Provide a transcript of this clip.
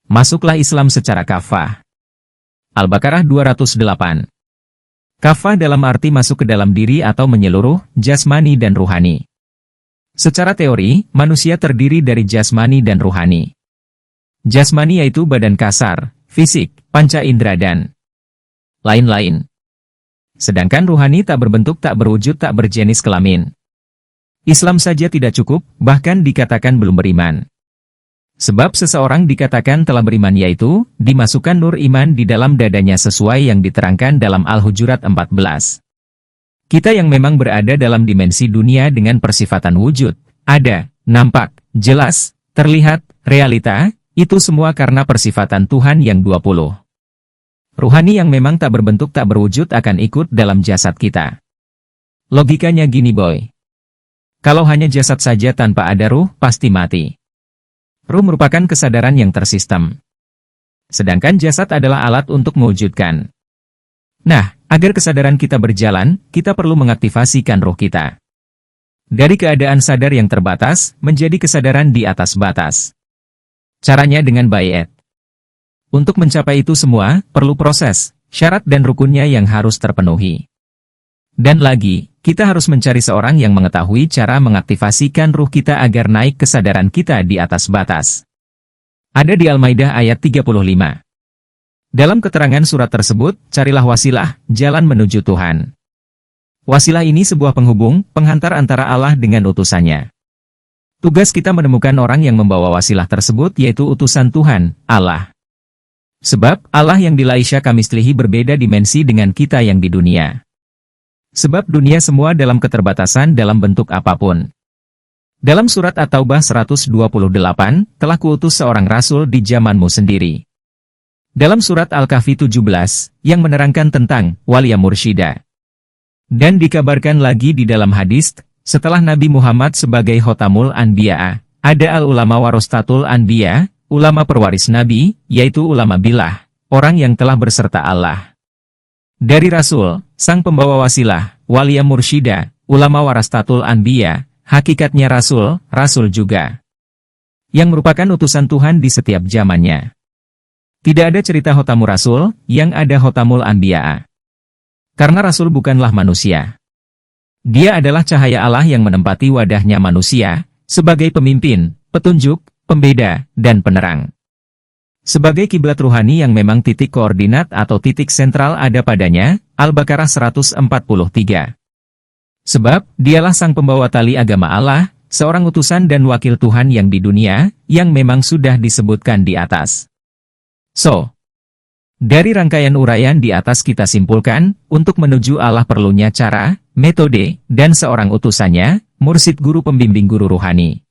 masuklah Islam secara kafah. Al-Baqarah 208. Kafah dalam arti masuk ke dalam diri atau menyeluruh, jasmani dan ruhani. Secara teori, manusia terdiri dari jasmani dan ruhani. Jasmani yaitu badan kasar, fisik, panca indera dan lain-lain. Sedangkan ruhani tak berbentuk, tak berwujud, tak berjenis kelamin. Islam saja tidak cukup, bahkan dikatakan belum beriman. Sebab seseorang dikatakan telah beriman yaitu, dimasukkan nur iman di dalam dadanya sesuai yang diterangkan dalam Al-Hujurat 14. Kita yang memang berada dalam dimensi dunia dengan persifatan wujud, ada, nampak, jelas, terlihat, realita, itu semua karena persifatan Tuhan yang 20. Ruhani yang memang tak berbentuk tak berwujud akan ikut dalam jasad kita. Logikanya gini boy. Kalau hanya jasad saja tanpa ada ruh, pasti mati. Ruh merupakan kesadaran yang tersistem. Sedangkan jasad adalah alat untuk mewujudkan. Nah, agar kesadaran kita berjalan, kita perlu mengaktifasikan ruh kita. Dari keadaan sadar yang terbatas, menjadi kesadaran di atas batas. Caranya dengan baiat. Untuk mencapai itu semua, perlu proses, syarat dan rukunnya yang harus terpenuhi. Dan lagi, kita harus mencari seorang yang mengetahui cara mengaktifasikan ruh kita agar naik kesadaran kita di atas batas. Ada di Al-Maidah ayat 35. Dalam keterangan surat tersebut, carilah wasilah, jalan menuju Tuhan. Wasilah ini sebuah penghubung, penghantar antara Allah dengan utusannya. Tugas kita menemukan orang yang membawa wasilah tersebut yaitu utusan Tuhan, Allah. Sebab, Allah yang di Laisya Kamistlihi berbeda dimensi dengan kita yang di dunia. Sebab dunia semua dalam keterbatasan dalam bentuk apapun. Dalam surat At-Taubah 128, telah kuutus seorang rasul di zamanmu sendiri. Dalam surat Al-Kahfi 17, yang menerangkan tentang walia mursyida. Dan dikabarkan lagi di dalam hadis, setelah Nabi Muhammad sebagai Khotamul Anbiya, ada al-ulama warastatul anbiya, ulama perwaris Nabi, yaitu ulama bilah, orang yang telah berserta Allah. Dari Rasul, sang pembawa wasilah, walia mursyida, ulama warastatul anbiya, hakikatnya Rasul, Rasul juga. Yang merupakan utusan Tuhan di setiap zamannya. Tidak ada cerita Khotamul Rasul, yang ada Khotamul Anbiya. Karena Rasul bukanlah manusia. Dia adalah cahaya Allah yang menempati wadahnya manusia, sebagai pemimpin, petunjuk, pembeda, dan penerang. Sebagai kiblat ruhani yang memang titik koordinat atau titik sentral ada padanya, Al-Baqarah 143. Sebab, dialah sang pembawa tali agama Allah, seorang utusan dan wakil Tuhan yang di dunia, yang memang sudah disebutkan di atas. So, dari rangkaian uraian di atas kita simpulkan, untuk menuju Allah perlunya cara, metode, dan seorang utusannya, mursyid guru pembimbing guru ruhani.